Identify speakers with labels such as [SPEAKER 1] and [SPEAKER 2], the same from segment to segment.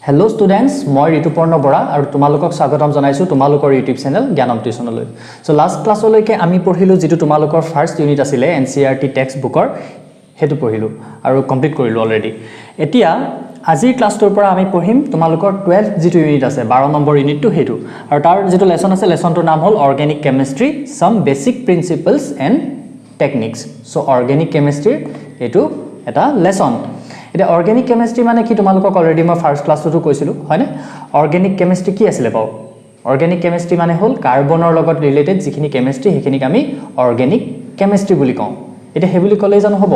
[SPEAKER 1] Hello students, মই ঋতুপৰ্ণ বৰা আৰু তোমালোকক স্বাগতম জনাইছো তোমালোকৰ ইউটিউব চেনেল জ্ঞানম টিউচনলৈ। সো লাষ্ট ক্লাছলৈকে আমি পঢ়িলো যেটো তোমালোকৰ ফাৰ্স্ট ইউনিট আছিলে এনসিইআৰটি টেক্সট বুকৰ হেতু পঢ়িলো আৰু কমপ্লিট কৰিলো অলৰেডি। এতিয়া আজিৰ ক্লাছটোৰ পৰা আমি পঢ়িম তোমালোকৰ 12 যেটো ইউনিট আছে 12 নম্বৰ ইউনিটটো হেতু আৰু তাৰ যেটো লেসন আছে লেসনটোৰ নাম হ'ল organic chemistry some basic principles and techniques. So organic chemistry এটো এটা লেসন। এটা অৰ্গেনিক কেমিষ্ট্ৰি মানে কি তোমালোকক অলৰেডি মই ফাৰ্স্ট ক্লাছটো কৈছিলো হয়নে অৰ্গেনিক কেমিষ্ট্ৰি কি আছিল পাও অৰ্গেনিক কেমিষ্ট্ৰি মানে হ'ল কাৰ্বনৰ লগত ৰিলেটেড যিখিনি কেমিষ্ট্ৰি হেখিনিক আমি অৰ্গেনিক কেমিষ্ট্ৰি বুলি কওঁ এটা হে বুলি কলে জানো হ'ব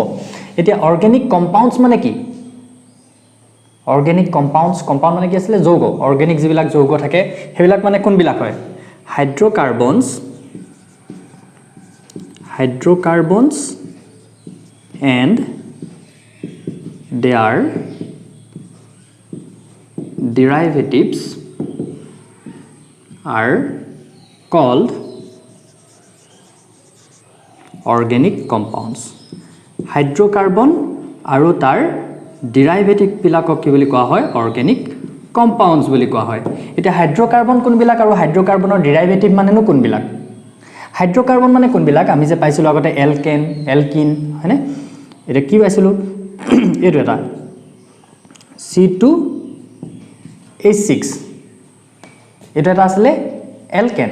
[SPEAKER 1] এতিয়া অৰ্গেনিক কম্পাউণ্ডছ মানে কি অৰ্গেনিক কম্পাউণ্ডছ কম্পাউণ্ড মানে কি আছিল যৌগ অৰ্গেনিক যিবিলাক যৌগ থাকে হেবিলাক মানে কোন বিলাক হয় হাইড্ৰকাৰ্বনছ and their derivatives are called organic compounds. Hydrocarbon আৰু তাৰ ডেৰিভেটিভ বিলাকক কি বুলি কোৱা হয় অৰ্গেনিক কম্পাউণ্ডছ বুলি কোৱা হয় এটা হাইড্ৰকাৰ্বন কোনবিলাক আৰু হাইড্ৰকাৰ্বনৰ ডেৰিভেটিভ মানেনো কোনবিলাক হাইড্ৰকাৰ্বন মানে কোনবিলাক আমি যে পাইছিলো আগতে এলকেন এলকিন হয়নে এটা কি পাইছিলো এটো এটা C2H6 এটা এটা আসলে এলকেন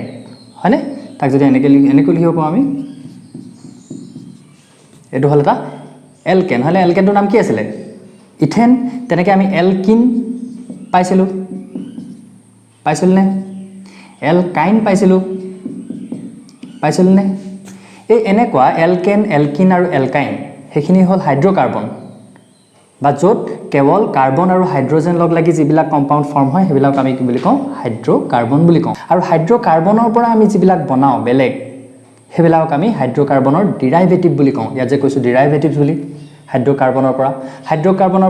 [SPEAKER 1] হয়নে তাক যদি এনেকে লিখিব পাও আমি এটো হল এটা এলকেন হলে এলকেনটোৰ নাম কি আছিল ইথেন তেনেকে আমি এলকিন পাইছিলো নে এলকাইন পাইছিলো নে এই এনেকুৱা এলকেন এলকিন আৰু এলকাইন হেখিনি হল হাইড্ৰকাৰ্বন বা যত কেৱল কাৰ্বন আৰু হাইড্ৰোজেন লগ লাগি যিবিলাক কম্পাউণ্ড ফৰ্ম হয় হেবিলাক আমি কি বুলি কওঁ হাইড্ৰকাৰ্বন বুলি কওঁ আৰু হাইড্ৰকাৰ্বনৰ পৰা আমি যিবিলাক বনাও বেলেগ হেবিলাক আমি হাইড্ৰকাৰ্বনৰ ডেৰিভেটিভ বুলি কওঁ ইয়া যে কৈছো ডেৰিভেটিভছ বুলি হাইড্ৰকাৰ্বনৰ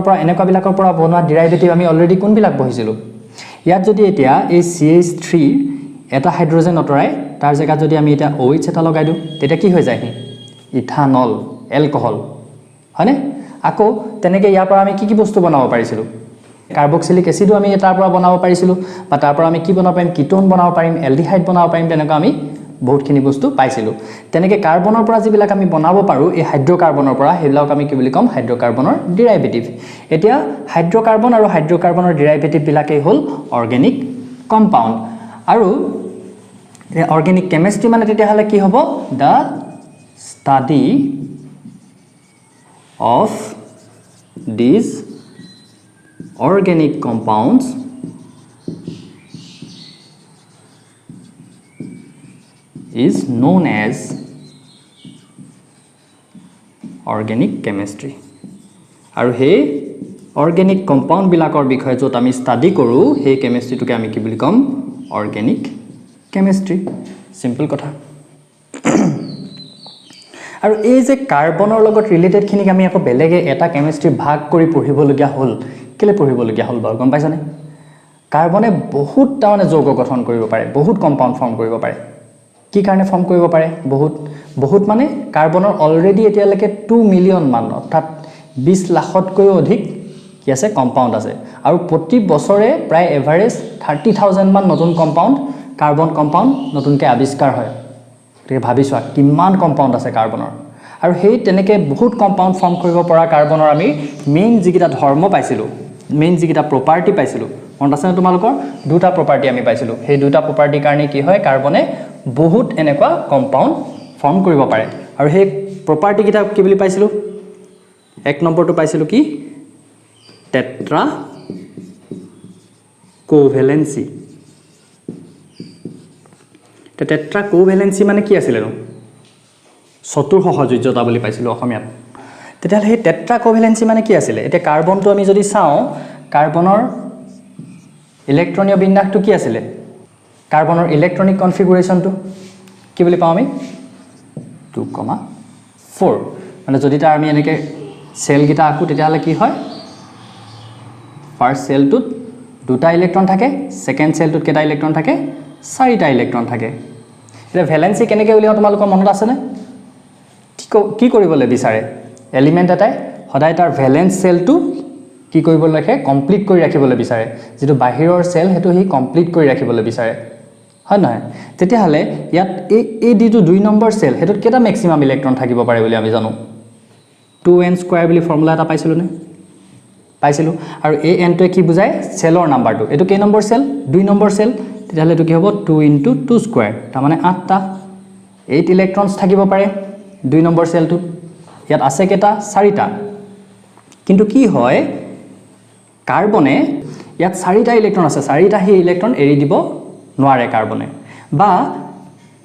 [SPEAKER 1] পৰা এনেকুৱা বিলাকৰ পৰা বনোৱা ডেৰিভেটিভ আমি অলৰেডি কোন বিলাক পঢ়িছিলো ইয়াত যদি এতিয়া এই CH3 এটা হাইড্ৰোজেন অতৰাই তাৰ জায়গাত যদি আমি এটা OH এটা লগাই দিও তেতিয়া কি হৈ যায় ইথানল এলকহল হয়নে আকৌ তেনেকে ইয়াৰ পৰা আমি কি বস্তু বনাব পাৰিছিলো কাৰ্বক্সিলিক এসিডো আমি এটাৰ পৰা বনাব পাৰিছিলো বা তাৰ পৰা আমি কি বনাব পাৰিম কিটোন বনাব পাৰিম এলডিহাইড বনাব পাৰিম তেনেকা আমি বহুতখিনি বস্তু পাইছিলো তেনেকে কাৰ্বনৰ পৰা যিবিলাক আমি বনাব পাৰো এই হাইড্ৰকাৰ্বনৰ পৰা হেবিলাক আমি কি বুলি কম হাইড্ৰকাৰ্বনৰ ডেৰিভেটিভ এতিয়া হাইড্ৰকাৰ্বন আৰু হাইড্ৰকাৰ্বনৰ ডেৰিভেটিভ বিলাকেই হ'ল অৰ্গেনিক কম্পাউণ্ড আৰু অৰ্গেনিক কেমিষ্ট্ৰি মানে তেতিয়া হলে কি হ'ব দা study of these organic compounds is known as organic chemistry আৰু হে organic compound বিলাকৰ বিষয়ে যত আমি ষ্টাডি কৰো হে কেমিষ্ট্ৰিটোকে আমি কি বুলি কম organic chemistry সিম্পল কথা আৰু এই যে কাৰ্বনৰ লগত ৰিলেটেড খিনিক আমি আকৌ বেলেগে এটা কেমিষ্ট্ৰি ভাগ কৰি পঢ়িবলগিয়া হ'ল কেলে পঢ়িবলগিয়া হ'ল বাৰু গম পাইছানে কাৰ্বনে বহুত টানে যৌগ গঠন কৰিব পাৰে বহুত কম্পাউণ্ড ফৰ্ম কৰিব পাৰে কি কাৰণে ফৰ্ম কৰিব পাৰে বহুত মানে কাৰ্বনৰ অলৰেডি এতিয়ালৈকে 2 মিলিয়ন মান অৰ্থাৎ 20 লাখতকৈ অধিক কি আছে কম্পাউণ্ড আছে আৰু প্ৰতি বছৰে প্ৰায় এভাৰেজ 30000 মান নতুন কম্পাউণ্ড কাৰ্বন কম্পাউণ্ড নতুনকৈ আৱিষ্কাৰ হয় গতিকে ভাবিছোৱা কিমান কম্পাউণ্ড আছে কাৰ্বনৰ আৰু হেই তেনেকে বহুত কম্পাউণ্ড ফৰ্ম কৰিব পৰা কাৰ্বনৰ আমি মেইন যিকিটা ধৰ্ম পাইছিলো মেইন যিকিটা প্ৰপাৰ্টি পাইছিলো মনত আছে তোমালোকৰ দুটা প্ৰপাৰ্টি আমি পাইছিলো সেই দুটা প্ৰপাৰ্টি কাৰণে কি হয় কাৰ্বনে বহুত এনেকুৱা কম্পাউণ্ড ফৰ্ম কৰিব পাৰে আৰু সেই প্ৰপাৰ্টি কিটা কি বুলি পাইছিলো এক নম্বৰটো পাইছিলো কি টেট্ৰা কোভেলেন্সি টেট্ৰা কোভেলেন্সি মানে কি আছিল চতুৰ সহযোজ্যতা বুলি পাইছিলো অসমীয়াত তেতিয়া সেই টেট্ৰা কোভেলেন্সি মানে কি আছিল এতিয়া কাৰ্বনটো আমি যদি চাও কাৰ্বনৰ ইলেক্ট্ৰনীয় বিন্যাসটো কি আছিল কাৰ্বনৰ ইলেক্ট্ৰনিক কনফিগুৰেশনটো কি বুলি পাও আমি 2,4 মানে যদি তাৰ আমি এনেকে সেল গিটা আকু তেতিয়া হলে কি হয় ফাৰ্স্ট সেলটোত দুটা ইলেক্ট্ৰন থাকে সেকেন্ড সেলটোত কেটা ইলেক্ট্ৰন থাকে 4টা ইলেক্ট্ৰন থাকে এটা ভ্যালেন্সি কেনেকৈ উলিয়াও তোমালোকৰ মনত আছে নে কি কৰিবলৈ বিচাৰে এলিমেন্ট এটাই সদায় তাৰ ভ্যালেন্স সেলটো কি কৰিবলৈ ৰাখে কমপ্লিট কৰি ৰাখিবলৈ বিচাৰে যেটো বাহিৰৰ সেল হেতু হি কমপ্লিট কৰি ৰাখিবলৈ বিচাৰে হয় নহয় তেতিয়াহলে ইয়াত এই দিটো 2 নম্বৰ সেল হেতুত কেটা ম্যাক্সিমাম ইলেক্ট্ৰন থাকিব পাৰে বুলি আমি জানো 2n² বুলি ফৰ্মুলা এটা পাইছিলো নে পাইছিলো আৰু এই n টোৱে কি বুজায় সেলৰ নাম্বাৰটো এটো কেই নম্বৰ সেল 2 নম্বৰ সেল তেতিয়াহলে এটো কি হ'ব 2 * 2² তাৰ মানে 8টা 8 ইলেক্ট্ৰনছ থাকিব পাৰে 2 নম্বৰ সেলটো ইয়াত আছে কেটা 4টা কিন্তু কি হয় কাৰ্বনে ইয়াত 4টা ইলেক্ট্ৰন আছে 4টা হি ইলেক্ট্ৰন এৰি দিব নোৱাৰে কাৰ্বনে বা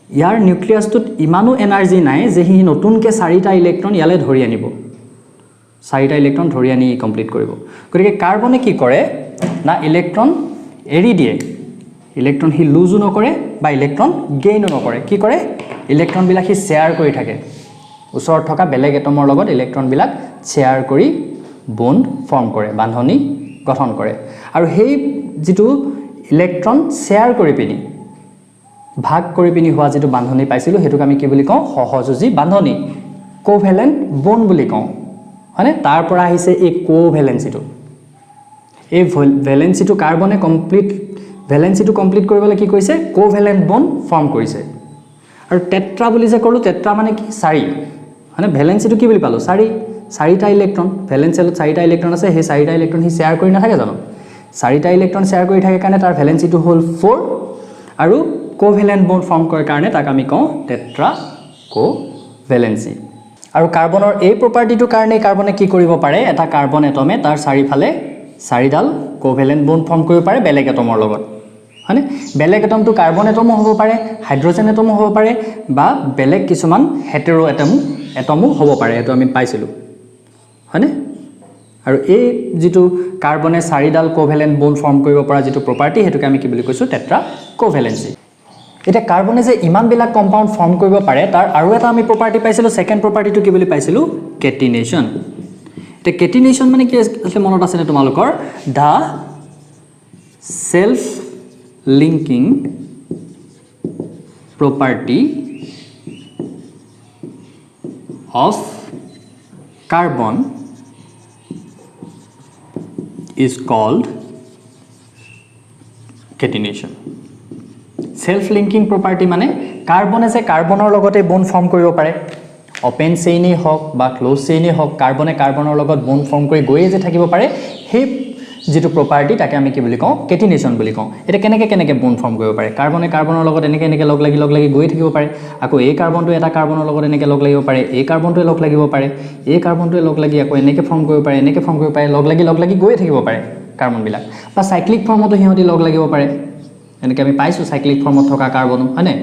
[SPEAKER 1] ইয়াৰ নিউক্লিয়াছটোত ইমানো এনাৰ্জি নাই যে হি নতুনকে 4টা ইলেক্ট্ৰন ইয়ালে ধৰি আনিব 4টা ইলেক্ট্ৰন ধৰি আনি কমপ্লিট কৰিব গতিকে কাৰ্বনে কি কৰে না ইলেক্ট্ৰন এৰি দিয়ে ইলেক্ট্ৰন হি লুজো নকৰে বা ইলেক্ট্ৰন গেইনো নকৰে কি কৰে ইলেক্ট্ৰন বিলাক হি শেয়াৰ কৰি থাকে ওচৰত থকা বেলেগ এটমৰ লগত ইলেক্ট্ৰন বিলাক শেয়াৰ কৰি বন্ড ফৰ্ম কৰে বান্ধনী গঠন কৰে আৰু হেই যেটো ইলেক্ট্ৰন শেয়াৰ কৰি পিনি ভাগ কৰি পিনি হোৱা যেটো বান্ধনী পাইছিলো হেতুক আমি কি বুলি কওঁ সহযোজী বান্ধনী কোভ্যালেন্ট বন্ড বুলি কওঁ মানে তাৰ পৰা আহিছে এই কোভ্যালেন্সিটো এই ভ্যালেন্সিটো কাৰ্বনে কমপ্লিট ভ্যালেন্সিটো কমপ্লিট কৰিবলৈ কি কৰিছে কোভ্যালেন্ট বন্ড ফৰ্ম কৰিছে আৰু টেট্ৰা বুলি যে কৰলো টেট্ৰা মানে কি 4 মানে ভ্যালেন্সিটো কি বুলি পালো 4টা ইলেক্ট্ৰন ভ্যালেন্স সেলত 4টা ইলেক্ট্ৰন আছে হে 4টা ইলেক্ট্ৰন হি শেয়াৰ কৰি নাথাকে জানো 4টা ইলেক্ট্ৰন শেয়াৰ কৰি থাকে কাৰণে তাৰ ভ্যালেন্সিটো হ'ল 4 আৰু কোভ্যালেন্ট বন্ড ফৰ্ম কৰে কাৰণে তাক আমি কওঁ টেট্ৰা কোভ্যালেন্সি আৰু কাৰ্বনৰ এই প্ৰপাৰ্টিটো কাৰণে কাৰ্বনে কি কৰিব পাৰে এটা কাৰ্বন এটমে তাৰ চাৰিফালে 4ডাল কোভ্যালেন্ট বন্ড ফৰ্ম কৰিব পাৰে বেলেগ এটমৰ লগত হয়নে বেলেগ এটমটো কাৰ্বন এটমো হ'ব পাৰে হাইড্ৰোজেন এটমো হ'ব পাৰে বা বেলেগ কিছুমান হেটেৰো এটমো হ'ব পাৰে এটো আমি পাইছিলো হয়নে আৰু এই যেটো কাৰ্বনে 4ডাল কোভ্যালেন্ট বন্ড ফৰ্ম কৰিব পৰা যেটো প্ৰপাৰ্টি হেতুকে আমি কি বুলি কৈছো টেট্ৰা কোভ্যালেন্সি এটা কাৰ্বনে যে ইমান বিলাক কম্পাউন্ড ফৰ্ম কৰিব পাৰে তাৰ আৰু এটা আমি প্ৰপাৰ্টি পাইছিলো সেকেন্ড প্ৰপাৰ্টিটো কি বুলি পাইছিলো কেটিনেশন তে কেটিনেশন মানে কি আছে মনত আছে নে তোমালোকৰ the self linking property of carbon is called catenation self linking property মানে কাৰ্বনে যে কাৰ্বনৰ লগতে বন্ড ফৰ্ম কৰিব পাৰে ওপেন চেইনই হওক বা ক্লোজ চেইনই হওক কাৰ্বনে কাৰ্বনৰ লগত বন্ড ফৰ্ম কৰি গৈয়ে যে থাকিব পাৰে হে যেটো প্ৰপাৰ্টি তাকে আমি কি বুলি কওঁ কেটিনেশন বুলি কওঁ এটা কেনেকে বন্ড ফৰ্ম কৰিব পাৰে কাৰ্বনে কাৰ্বনৰ লগত এনেকে লগ লাগি গৈ থাকিব পাৰে আকৌ এই কাৰ্বনটো এটা কাৰ্বনৰ লগত এনেকে লগ লাগিব পাৰে এই কাৰ্বনটোৱে লগ লাগিব পাৰে এই কাৰ্বনটোৱে লগ লাগি আকৌ এনেকে ফৰ্ম কৰিব পাৰে এনেকে ফৰ্ম কৰিব পাৰে লগ লাগি গৈ থাকিব পাৰে কাৰ্বন বিলাক বা সাইক্লিক ফৰ্মতো হিহতি লগ লাগিব পাৰে এনেকে আমি পাইছো সাইক্লিক ফৰ্মত থকা কাৰ্বন হয়নে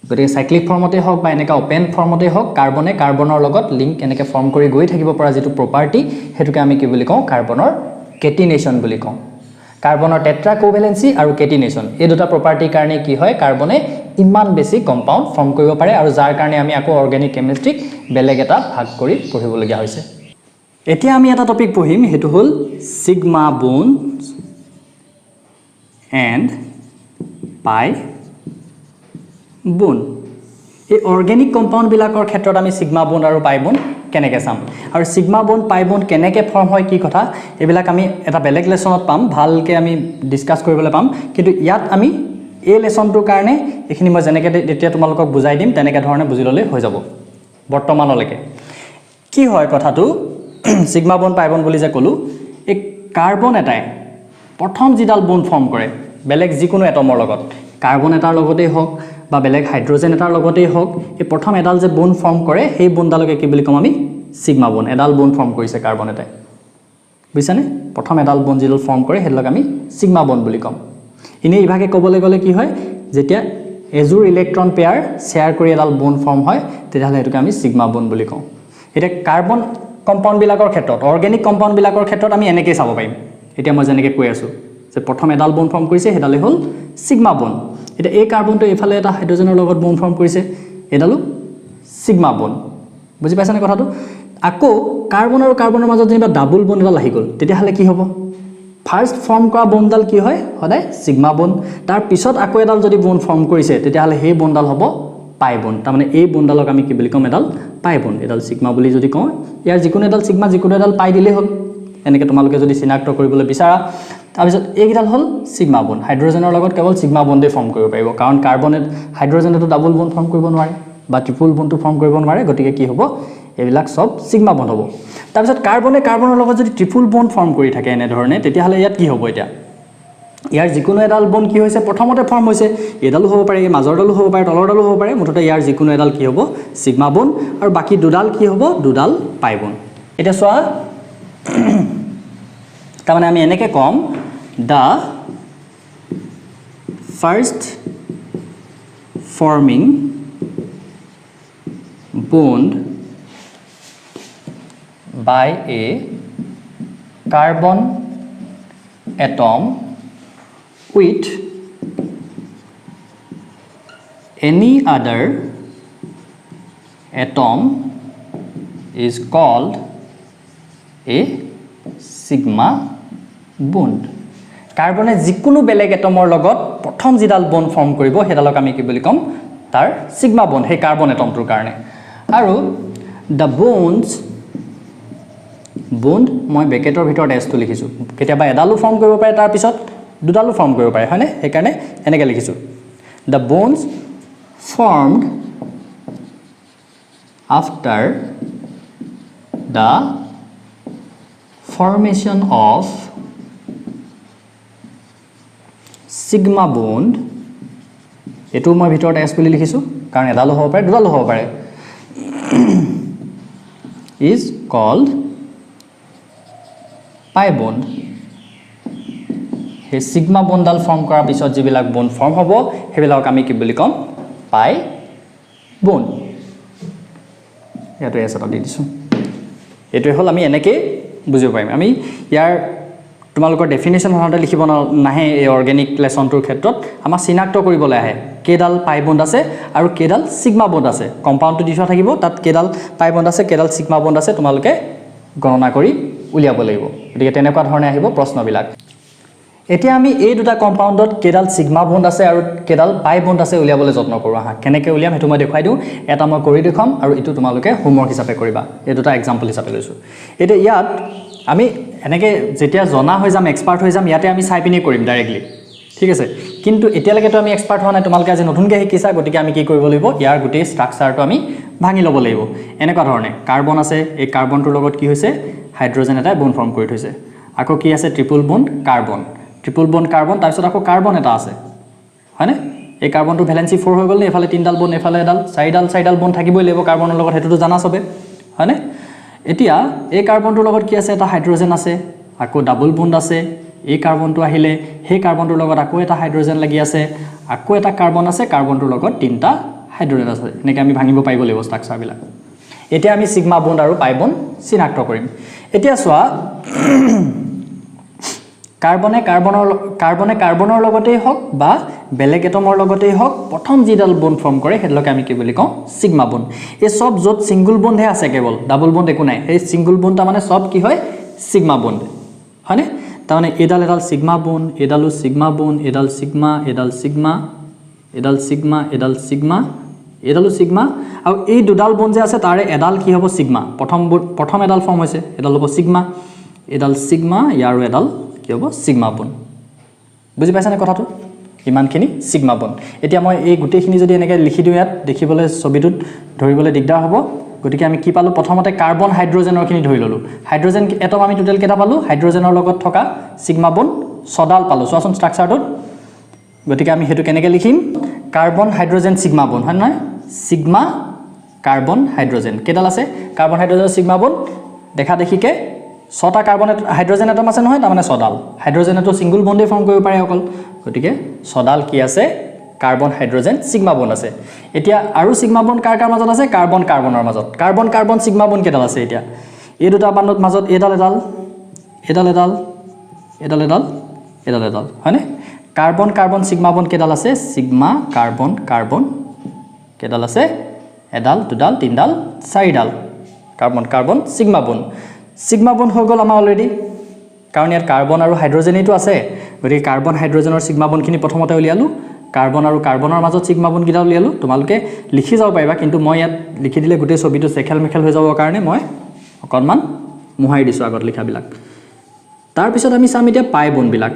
[SPEAKER 1] গতিকে সাইক্লিক ফৰ্মতে হওক বা এনেকা ওপেন ফৰ্মতে হওক কাৰ্বনে কাৰ্বনৰ লগত লিংক এনেকে ফৰ্ম কৰি গৈ থাকিব পৰা যেটো প্ৰপাৰ্টি হেতুকে আমি কি বুলি কওঁ কাৰ্বনৰ কেটিনেশন বুলি কওঁ কাৰ্বনৰ টেট্ৰা কোভ্যালেন্সি আৰু কেটিনেশন এই দুটা প্ৰপাৰ্টিৰ কাৰণে কি হয় কাৰ্বনে ইমান বেছি কম্পাউন্ড ফৰ্ম কৰিব পাৰে আৰু যাৰ কাৰণে আমি আকৌ অৰ্গেনিক কেমিষ্ট্ৰিক বেলেগ এটা ভাগ কৰি পঢ়িবলগীয়া হৈছে এতিয়া আমি এটা টপিক পঢ়িম হেতু হল sigma bonds and pi bond এই অৰ্গেনিক কম্পাউন্ড বিলাকৰ ক্ষেত্ৰত আমি সিগমা বন্ড আৰু পাই বন্ড কেনেকে চাম আৰু সিগমা বন্ড পাই বন্ড কেনেকে ফৰ্ম হয় কি কথা এবিলাক আমি এটা বেলেগ লেসনত পাম ভালকে আমি ডিসকাস কৰিবলৈ পাম কিন্তু ইয়াত আমি এই লেসনটোৰ কাৰণে এখিনি মই জেনেকে এতিয়া তোমালোকক বুজাই দিম তেনেকে ধৰণে বুজি ললে হৈ যাব বৰ্তমানলৈকে কি হয় কথাটো সিগমা বন্ড পাই বন্ড বুলি যে কলো এই কাৰ্বন এটাই প্ৰথম জিডাল বন্ড ফৰ্ম কৰে বেলেগ যিকোনো এটমৰ লগত কাৰ্বন এটাৰ লগতেই হওক বা বেলেগ হাইড্ৰোজেন এটাৰ লগতেই হওক এই প্ৰথম এডাল যে বন্ড ফৰ্ম কৰে সেই বন্ডালকে কি বুলি কম আমি সিগমা বন্ড এডাল বন্ড ফৰ্ম কৰিছে কাৰ্বন এটাই বুজিছানে প্ৰথম এডাল বন্ড জিডাল ফৰ্ম কৰে হেলক আমি সিগমা বন্ড বুলি কম ইনে ইভাগে ক'বলৈ গলে কি হয় যেতিয়া এজুৰ ইলেক্ট্ৰন পেয়াৰ শেয়াৰ কৰি এডাল বন্ড ফৰ্ম হয় তেতিয়াহলে এটোকে আমি সিগমা বন্ড বুলি কওঁ এটা কাৰ্বন কম্পাউন্ড বিলাকৰ ক্ষেত্ৰত অৰ্গেনিক কম্পাউন্ড বিলাকৰ ক্ষেত্ৰত আমি এনেকৈ চাব পাৰিম এতিয়া মই জেনেকে কৈ আছো যে প্ৰথম এডাল বন্ড ফৰ্ম কৰিছে হেডালে হল সিগমা বন্ড এটা এই কাৰ্বনটো এফালে এটা হাইড্ৰোজেনৰ লগত বন্ড ফৰ্ম কৰিছে এডালো সিগমা বন্ড বুজি পাইছানে কথাটো আকৌ কাৰ্বন আৰু কাৰ্বনৰ মাজত যেনিবা ডাবল বন্ড এডাল আহি গল তেতিয়াহলে কি হ'ব ফাৰ্স্ট ফৰ্ম কৰা বন্ডডাল কি হয় সদায় সিগমা বন্ড তাৰ পিছত আকৌ এডাল যদি বন্ড ফৰ্ম কৰিছে তেতিয়াহলে সেই বন্ডডাল হ'ব পাই বন্ড তাৰ মানে এই বন্ডডালক আমি কি বুলি কম এডাল পাই বন্ড এডাল সিগমা বুলি যদি কওঁ ইয়াৰ যিকোনো এডাল সিগমা যিকোনো এডাল পাই দিলে হ'ল এনেকৈ তোমালোকে যদি চিনাক্ত কৰিবলৈ বিচাৰা তাৰপিছত এইকেইডাল হ'ল সিগমা বন্ড হাইড্ৰোজেনৰ লগত কেৱল সিগমা বন্ডে ফৰ্ম কৰিব পাৰিব কাৰণ কাৰ্বনে হাইড্ৰোজেনেটো ডাবল বন্ড ফৰ্ম কৰিব নোৱাৰে বা ট্ৰিপল বন্ডটো ফৰ্ম কৰিব নোৱাৰে গতিকে কি হ'ব এইবিলাক সব সিগমা বন্ড হ'ব তাৰপিছত কাৰ্বনে কাৰ্বনৰ লগত যদি ট্ৰিপল বন্ড ফৰ্ম কৰি থাকে এনে ধৰণে তেতিয়াহলে ইয়াত কি হ'ব এতিয়া ইয়াৰ যিকোনো এডাল বন্ড কি হৈছে প্ৰথমতে ফৰ্ম হৈছে এডালো হ'ব পাৰে মাজৰডালো হ'ব পাৰে তলৰডালো হ'ব পাৰে মুঠতে ইয়াৰ যিকোনো এডাল কি হ'ব সিগমা বন্ড আৰু বাকি দুডাল কি হ'ব দুডাল পাই বন্ড এটা চোৱা তাৰমানে আমি এনেকৈ কম the first forming bond by a carbon atom with any other atom is called a sigma bond কাৰ্বনে যিকোনো বেলেগ এটমৰ লগত প্ৰথম যিডাল বন্ড ফৰ্ম কৰিব হেডালক আমি কি বুলি কম তাৰ সিগমা বন্ড হে কাৰ্বন এটমটোৰ কাৰণে আৰু the বন্ড মই ব্ৰেকেটৰ ভিতৰত s টো লিখিছো কেতিয়াবা এডালো ফৰ্ম কৰিব পাৰে তাৰ পিছত দুডালো ফৰ্ম কৰিব পাৰে হয়নে সেই কাৰণে এনেকৈ লিখিছো the bonds formed after the formation of sigma bond এটো মই ভিতৰত s বুলি লিখিছো কাৰণ এডালো হ'ব পাৰে দুডালো হ'ব পাৰে is called pi bond হে sigma bond ডাল ফৰ্ম কৰাৰ পিছত যিবিলাক বন্ড ফৰ্ম হ'ব হেবিলাক আমি কি বুলি কম pi bond ইয়াতে s এটা দি দিছো এটো হ'ল আমি এনেকৈ বুজিব পাৰিম আমি ইয়াৰ তোমালোকৰ ডেফিনিশন হনতে লিখিব নাহে এই অৰ্গেনিক লেসনটোৰ ক্ষেত্ৰত আমাৰ চিনাক্ত কৰিবলৈ আহে কেডাল পাই বন্ড আছে আৰু কেডাল সিগমা বন্ড আছে কম্পাউণ্ডটো দিছা থাকিব তাত কেডাল পাই বন্ড আছে কেডাল সিগমা বন্ড আছে তোমালোকে গণনা কৰি উলিয়াব লাগিব গতিকে তেনেকুৱা ধৰণে আহিব প্ৰশ্নবিলাক এতিয়া আমি এই দুটা কম্পাউণ্ডত কেডাল সিগমা বন্ড আছে আৰু কেডাল পাই বন্ড আছে উলিয়াবলৈ যত্ন কৰো আহা কেনেকৈ উলিয়াম হেতু মই দেখাই দিও এটা মই কৰি দেখাম আৰু ইটো তোমালোকে হোমৱৰ্ক হিচাপে কৰিবা এই দুটা এক্সাম্পল হিচাপে লৈছো এতিয়া ইয়াত আমি এনেকৈ যেতিয়া জনা হৈ যাম এক্সপাৰ্ট হৈ যাম ইয়াতে আমি চাই পিনি কৰিম ডাইৰেক্টলি ঠিক আছে কিন্তু এতিয়ালৈকে তো আমি এক্সপাৰ্ট হোৱা নাই তোমালোকে আজি নতুনকৈ শিকিছা গতিকে আমি কি কৰিব লাগিব ইয়াৰ গোটেই ষ্ট্ৰাকচাৰটো আমি ভাঙি ল'ব লাগিব এনেকুৱা ধৰণে কাৰ্বন আছে এই কাৰ্বনটোৰ লগত কি হৈছে হাইড্ৰোজেন এটা বন্ড ফৰ্ম কৰি থৈছে আকৌ কি আছে ট্ৰিপল বন্ড কাৰ্বন তাৰপিছত আকৌ কাৰ্বন এটা আছে হয়নে এই কাৰ্বনটো ভ্যালেন্সি 4 হৈ গ'ল নে এফালে তিনডাল বন্ড এফালে এডাল চাৰিডাল বন্ড থাকিবই লাগিব কাৰ্বনৰ লগত হেতুটো জানা সবে হয়নে এতিয়া এই কাৰ্বনটোৰ লগত কি আছে এটা হাইড্ৰোজেন আছে আকৌ ডাবল বন্ড আছে এই কাৰ্বনটো আহিলে সেই কাৰ্বনটোৰ লগত আকৌ এটা হাইড্ৰোজেন লাগি আছে আকৌ এটা কাৰ্বন আছে কাৰ্বনটোৰ লগত তিনটা হাইড্ৰোজেন আছে এনেকৈ আমি ভাঙিব পাৰিব লাগিব ষ্ট্ৰাকচাৰবিলাক এতিয়া আমি সিগমা বন্ড আৰু পাই বন্ড চিনাক্ত কৰিম এতিয়া চোৱা কাৰ্বনে কাৰ্বনৰ লগতেই হওক বা বেলেগ এটমৰ লগতেই হওক প্ৰথম যিডাল বন্ড ফৰ্ম কৰে হেডলকে আমি কি বুলি কওঁ সিগমা বন্ড এই সব যত সিঙ্গল বন্ডহে আছে কেৱল ডাবল বন্ড একো নাই এই সিঙ্গল বন্ডটা মানে সব কি হয় সিগমা বন্ড হয়নে তাৰমানে এডাল সিগমা বন্ড এডালো সিগমা বন্ড এডাল সিগমা এডালো সিগমা আৰু এই দুডাল বন্ড যে আছে তাৰে এডাল কি হ'ব সিগমা প্ৰথম এডাল ফৰ্ম হৈছে এডাল হ'ব সিগমা এডাল সিগমা ইয়াৰো এডাল কি হ'ব সিগমা বন্ড বুজি পাইছানে কথাটো ইমানখিনি সিগমা বন্ড এতিয়া মই এই গোটেইখিনি যদি এনেকৈ লিখি দিওঁ ইয়াত দেখিবলৈ ছবিটোত ধৰিবলৈ দিগদাৰ হ'ব গতিকে আমি কি পালো প্ৰথমতে কাৰ্বন হাইড্ৰোজেনৰখিনি ধৰি ললো হাইড্ৰোজেন এটম আমি টোটাল কেটা পালো হাইড্ৰোজেনৰ লগত থকা সিগমা বন্ড ছডাল পালো চোৱাচোন ষ্ট্ৰাকচাৰটোত গতিকে আমি হেতু কেনেকৈ লিখিম কাৰ্বন হাইড্ৰোজেন সিগমা বন্ড হয় নহয় সিগমা কাৰ্বন হাইড্ৰোজেন কেডাল আছে কাৰ্বন হাইড্ৰোজেন সিগমা বন্ড দেখা দেখিকে ছটা কাৰ্বন হাইড্ৰোজেন এটম আছে নহয় তাৰমানে ছডাল হাইড্ৰোজেনটো সিঙ্গল বন্ডে ফৰ্ম কৰিব পাৰে অকল গতিকে ছডাল কি আছে কাৰ্বন হাইড্ৰোজেন সিগমা বন্ড আছে এতিয়া আৰু সিগমা বন্ড কাৰ মাজত আছে কাৰ্বনৰ মাজত কাৰ্বন সিগমা বন্ড কেডাল আছে এতিয়া এই দুটা বন্ডৰ মাজত এডাল হয়নে কাৰ্বন সিগমা বন্ড কেডাল আছে সিগমা কাৰ্বন কেডাল আছে এডাল দুডাল তিনডাল চাৰিডাল কাৰ্বন সিগমা বন্ড হৈ গ'ল আমাৰ অলৰেডি কাৰণ ইয়াত কাৰ্বন আৰু হাইড্ৰোজেনটো আছে গতিকে কাৰ্বন হাইড্ৰোজেনৰ সিগমা বন্ডখিনি প্ৰথমতে উলিয়ালো কাৰ্বন আৰু কাৰ্বনৰ মাজত সিগমা বন্ড কিটা উলিয়ালো তোমালোকে লিখি যাব পাৰিবা কিন্তু মই ইয়াত লিখি দিলে গোটেই ছবিটো চেখেল মেখেল হৈ যাবৰ কাৰণে মই অকণমান মুহাই দিছো আগত লিখাবিলাক তাৰপিছত আমি চাম এতিয়া পাই বনবিলাক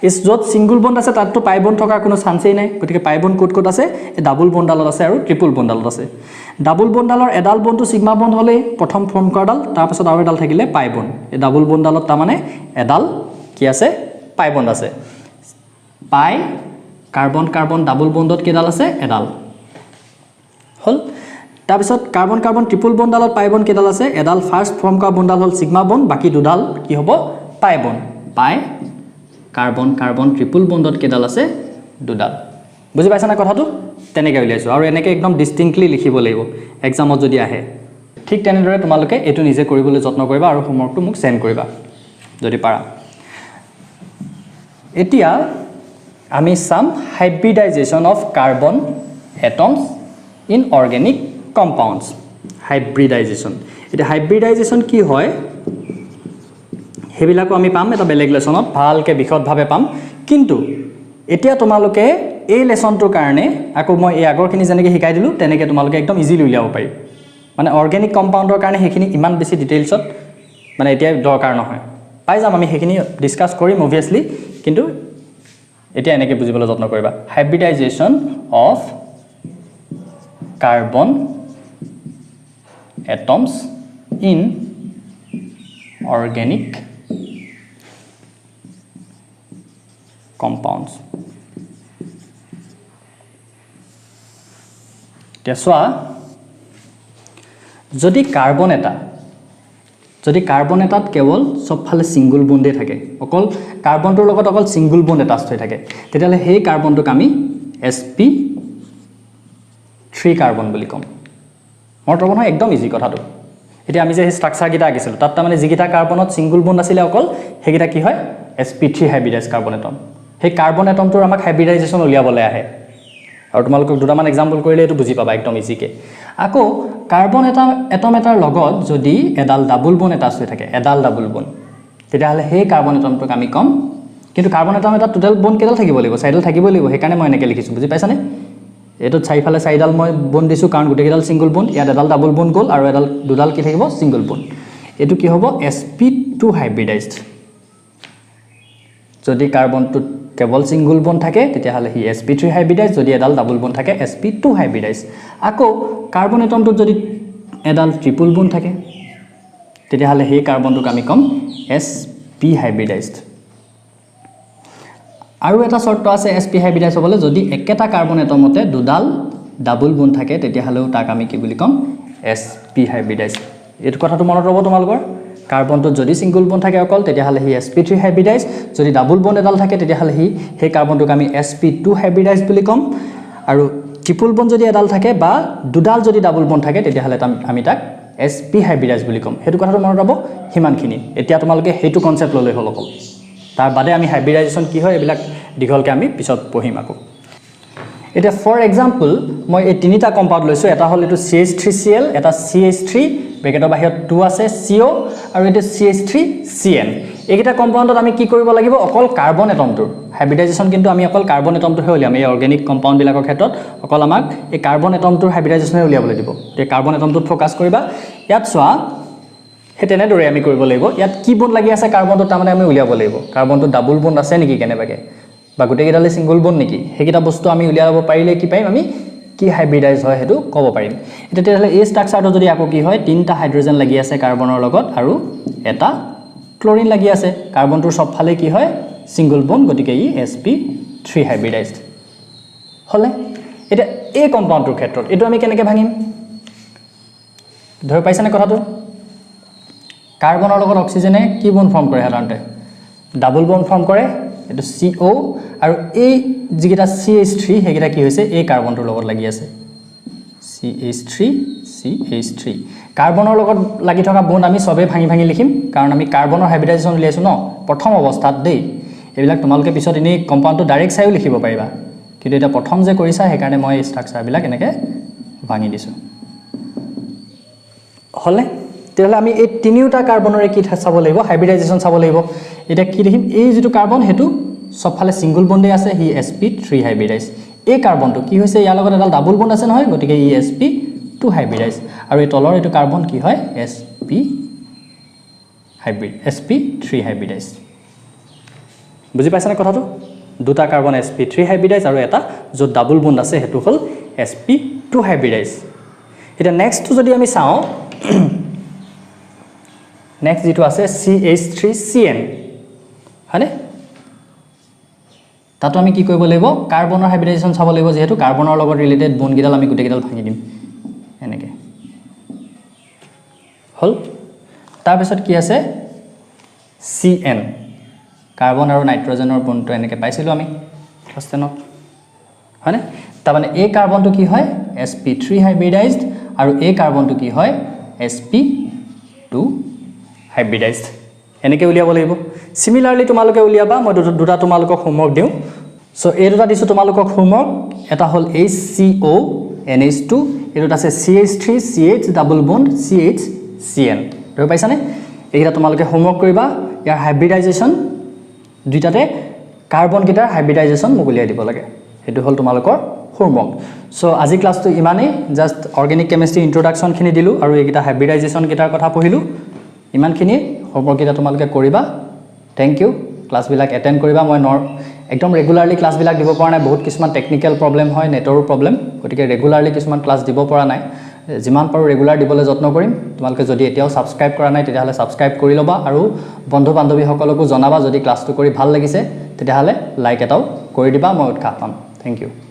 [SPEAKER 1] ইস য'ত সিঙ্গল বন্ড আছে তাততো পাই বন্ড থকাৰ কোনো চান্সেই নাই গতিকে পাই বন্ড ক'ত আছে এই ডাবল বন্ডালত আছে আৰু ট্ৰিপল বন্ডালত আছে ডাবল বন্ডালৰ এডাল বন্ডটো সিগমা বন্ড হ'লে প্ৰথম ফৰ্ম কৰাডাল তাৰপিছত আৰু এডাল থাকিলে পাই বন্ড এই ডাবল বন্ডালত তাৰ মানে এডাল কি আছে পাই বন্ড আছে পাই কাৰ্বন কাৰ্বন ডাবল বন্ডত কেডাল আছে এডাল হল তাৰপিছত carbon carbon triple বন্ডালত pi bond কেডাল আছে এডাল ফাৰ্স্ট ফৰ্ম কৰা বন্ডাল হল সিগমা বন্ড বাকি দুডাল কি হ'ব পাই বন্ড পাই কাৰ্বন কাৰ্বন ট্ৰিপল বন্ডত কেডাল আছে দুডাল বুজি পাইছা না কথাটো তেনেকৈ উলিয়াইছো আৰু এনেকৈ একদম ডিস্টিংক্টলি লিখিব লাগিব এক্সামত যদি আহে ঠিক তেনেদৰে তোমালোকে এটো নিজে কৰিবলৈ যত্ন কৰিবা আৰু হোমৱৰ্কটো মোক সেন্ড কৰিবা যদি পাৰা এতিয়া আমি some hybridization of carbon atoms in organic compounds hybridization এটা হাইব্ৰিডাইজেশন কি হয় হেবিলাকো আমি পাম এটা বেলেগ লেসনত ভালকে বিশদভাৱে পাম কিন্তু এতিয়া তোমালোকে এই লেসনটোৰ কাৰণে আকৌ মই এই আগৰখিনি যেনেকৈ শিকাই দিলো তেনেকৈ তোমালোকে একদম ইজিলি উলিয়াব পাৰি মানে অৰ্গেনিক কম্পাউণ্ডৰ কাৰণে হেখিনি ইমান বেছি ডিটেইলছত মানে এতিয়া দৰকাৰ নহয় পাই যাম আমি হেখিনি ডিসকাস কৰিম অবভিয়াসলি কিন্তু এতিয়া এনেকৈ বুজিবলৈ যত্ন কৰিবা hybridization of carbon atoms in organic compounds তেসোৱা যদি কাৰ্বন এটাত কেৱল সবফালে সিঙ্গল বন্ডে থাকে অকল কাৰ্বনটোৰ লগত অকল সিঙ্গল বন্ড এটাচ হৈ থাকে তেতিয়ালে সেই কাৰ্বনটোক আমি sp3 কাৰ্বন বুলি কম মনত ৰব নহয় একদম ইজি কথাটো এতিয়া আমি যে স্ট্ৰাকচাৰ গিটা আকিছিল তাত মানে যিগিটা কাৰ্বনত সিঙ্গল বন্ড আছিল অকল হেগিটা কি হয় sp3 হাইব্ৰিডাইজ কাৰ্বন এটম সেই কাৰ্বন এটমটোৰ আমাক হাইব্ৰিডাইজেশন উলিয়াবলৈ আহে আৰু তোমালোকক দুটামান এক্সাম্পল কৰিলে এটো বুজি পাবা একদম ইজিকে আকৌ কাৰ্বন এটম এটাৰ লগত যদি এডাল ডাবল বন্ড এটাচ হৈ থাকে এডাল ডাবল বন্ড তেতিয়াহলে সেই কাৰ্বন এটমটোক আমি কম কিন্তু কাৰ্বন এটম এটা টোটাল বন্ড কেডাল থাকিব লাগিব চাইডাল থাকিব লাগিব সেইকাৰণে মই এনেকৈ লিখিছো বুজি পাইছানে এটো চাৰিফালে চাৰিডাল মই বন্ড দিছো কাৰণ গোটেইডাল সিঙ্গল বন্ড ইয়াত এডাল ডাবল বন্ড গল আৰু এডাল দুডাল কি থাকিব সিঙ্গল বন্ড এটো কি হ'ব sp2 হাইব্ৰিডাইজড যদি কাৰ্বনটো কেৱল সিঙ্গল বন্ড থাকে তেতিয়াহলে হি sp3 হাইব্ৰিডাইজ যদি এডাল ডাবল বন্ড থাকে sp2 হাইব্ৰিডাইজ আকৌ কাৰ্বন এটমটোত যদি এডাল ট্ৰিপল বন্ড থাকে তেতিয়াহলে হে কাৰ্বনটোক আমি কম sp হাইব্ৰিডাইজড আৰু এটা শৰ্ত আছে sp হাইব্ৰিডাইজ হ'বলৈ যদি একেটা কাৰ্বন এটমতে দুডাল ডাবল বন্ড থাকে তেতিয়াহলেও তাক আমি কি বুলি কম sp হাইব্ৰিডাইজ এটো কথাটো মনত ৰব তোমালোকৰ কাৰ্বনটোত যদি সিঙ্গল বন্ড থাকে অকল তেতিয়াহলে হি sp3 হাইব্ৰিডাইজ যদি ডাবল বন্ড এডাল থাকে তেতিয়াহলে হি হে কাৰ্বনটোক আমি sp2 হাইব্ৰিডাইজ বুলি কম আৰু ট্ৰিপল বন্ড যদি এডাল থাকে বা দুডাল যদি ডাবল বন্ড থাকে তেতিয়াহলে আমি তাক sp হাইব্ৰিডাইজ বুলি কম হেতু কথাটো মনত ৰাখব হিমানখিনি এতিয়া তোমালোকে হেতু কনসেপ্ট ললে হল অকল তাৰ বাদে আমি হাইব্ৰিডাইজেশন কি হয় এবিলাক দিঘলকে আমি পিছত পঢ়িম আকৌ এটা ফৰ এক্সাম্পল মই এই তিনিটা কম্পাউণ্ড লৈছো এটা হল এটো CH3Cl এটা CH3 ব্ৰেকেটৰ বাহিৰত 2 আছে CO আৰু এটো CH3CN এইকেইটা কম্পাউণ্ডত আমি কি কৰিব লাগিব অকল কাৰ্বন এটমটোৰ হাইব্ৰিডাইজেশন কিন্তু আমি অকল কাৰ্বন এটমটোৰ হে উলিয়াম এই অৰ্গেনিক কম্পাউণ্ড বিলাকৰ ক্ষেত্ৰত অকল আমাক এই কাৰ্বন এটমটোৰ হাইব্ৰিডাইজেশন উলিয়াবলৈ দিব তে কাৰ্বন এটমটোত ফোকাস কৰিবা ইয়াত চোৱা হে তেনেদৰে আমি কৰিব লাগিব ইয়াত কি বন্ড লাগি আছে কাৰ্বনটো তাৰমানে আমি উলিয়াব লাগিব কাৰ্বনটো ডাবল বন্ড আছে নেকি কেনেবাকে বা গোটেইকেইডালে সিঙ্গল বন্ড নেকি হেকিটা বস্তু আমি উলিয়াব পাৰিলে কি পাইম আমি কি হাইব্ৰিডাইজ হয় হেতু ক'ব পাৰিম এটা তেতিয়াহলে এই স্ট্ৰাকচাৰটো যদি আকৌ কি হয় তিনটা হাইড্ৰোজেন লাগি আছে কাৰ্বনৰ লগত আৰু এটা ক্লোৰিন লাগি আছে কাৰ্বনটোৰ সবফালে কি হয় সিঙ্গল বন্ড গতিকে ই sp3 হাইব্ৰিডাইজড হলে এটা এই কম্পাউণ্ডটোৰ ক্ষেত্ৰত এটো আমি কেনেকৈ ভাঙিম ধৰি পাইছানে কথাটো কাৰ্বনৰ লগত অক্সিজেনে কি বন্ড ফৰ্ম কৰে সাধাৰণতে ডাবল বন্ড ফৰ্ম কৰে এটো CO আৰু এই যিগিটা CH3 হেগিটা কি হৈছে এই কাৰ্বনটোৰ লগত লাগি আছে CH3 কাৰ্বনৰ লগত লাগি থকা বন্ড আমি সবে ভাঙি ভাঙি লিখিম কাৰণ আমি কাৰ্বনৰ হাইব্ৰিডাইজেশন উলিয়াইছো ন প্ৰথম অৱস্থাত দেই এইবিলাক তোমালোকে পিছত ইনে কম্পাউণ্ডটো ডাইৰেক্ট চাইও লিখিব পাৰিবা কিন্তু এটা প্ৰথম যে কৰিছা হেকাৰণে মই স্ট্ৰাকচাৰ বিলাক এনেকে ভাঙি দিছো হলে তেতিয়াহলে আমি এই তিনিটা কাৰ্বনৰে কি চাব লাগিব হাইব্ৰিডাইজেশন চাব লাগিব এটা কি দেখিম এই যেটো কাৰ্বন হেতু সবফালে সিঙ্গল বন্ডে আছে হি sp3 হাইব্ৰিডাইজ এই কাৰ্বনটো কি হৈছে ইয়াৰ লগত এডাল ডাবল বন্ড আছে নহয় গতিকে ই sp2 হাইব্ৰিডাইজ আৰু এই তলৰ এটো কাৰ্বন কি হয় sp হাইব্ৰিড sp3 হাইব্ৰিডাইজ বুজি পাইছানে কথাটো দুটা কাৰ্বন sp3 হাইব্ৰিডাইজ আৰু এটা য'ত ডাবল বন্ড আছে হেতু হ'ল sp2 হাইব্ৰিডাইজ এটা নেক্সট যদি আমি চাও নেক্সট যেটো আছে CH3CN হয়নে তাতো আমি কি কৰিব লাগিব কাৰ্বনৰ হাইব্ৰিডাইজেশন চাব লাগিব যেহেতু কাৰ্বনৰ লগত ৰিলেটেড বন্ড গিডাল আমি গুটেই গিডাল ভাঙি দিম এনেকে হল তাৰ পিছত কি আছে CN কাৰ্বন আৰু নাইট্ৰজেনৰ বন্ডটো এনেকে পাইছিলো আমি ক্লাছ 10 ত হয়নে তাৰ মানে এই কাৰ্বনটো কি হয় sp3 হাইব্ৰিডাইজড আৰু এই কাৰ্বনটো কি হয় sp2 হাইব্ৰিডাইজড এনেকে উলিয়াব লাগিব সিমিলাৰলি তোমালোকে উলিয়াবা মই দুটা তোমালোকক হোমৱৰ্ক দিও সো এই দুটা দিছো তোমালোকক হোমৱৰ্ক এটা হল HCO NH2 এটোত আছে CH3 CH double bond CH CN বুজি পাইছানে এইটা তোমালোকে হোমৱৰ্ক কৰিবা ইয়াৰ হাইব্ৰিডাইজেশন দুইটাতে কাৰ্বন গিটাৰ হাইব্ৰিডাইজেশন মোক উলিয়াই দিব লাগে এটো হল তোমালোকৰ হোমৱৰ্ক সো আজি ক্লাছটো ইমানেই জাস্ট অৰ্গেনিক কেমিষ্ট্ৰি ইন্ট্ৰোডাকচন খিনি দিলো আৰু এইটা হাইব্ৰিডাইজেশন গিটাৰ কথা পঢ়িলো ইমানখিনি হোমৱৰ্ক গিটা তোমালোকে কৰিবা থ্যাংক ইউ ক্লাছ বিলাক এটেন্ড কৰিবা মই একদম ৰেগুলাৰলি ক্লাছ বিলাক দিব পৰা নাই বহুত কিছুমান টেকনিক্যাল প্ৰবলেম হয় নেটৰো প্ৰবলেম গতিকে ৰেগুলাৰলি কিছুমান ক্লাছ দিব পৰা নাই যিমান পাৰো ৰেগুলাৰ দিবলৈ যত্ন কৰিম তোমালোকে যদি এতিয়াও সাবস্ক্ৰাইব কৰা নাই তেতিয়াহলে সাবস্ক্ৰাইব কৰি লবা আৰু বন্ধু বান্ধৱী সকলকো জনাবা যদি ক্লাছটো কৰি ভাল লাগিছে তেতিয়াহলে লাইক এটাও কৰি দিবা মই উৎসাহ পাম থ্যাংক ইউ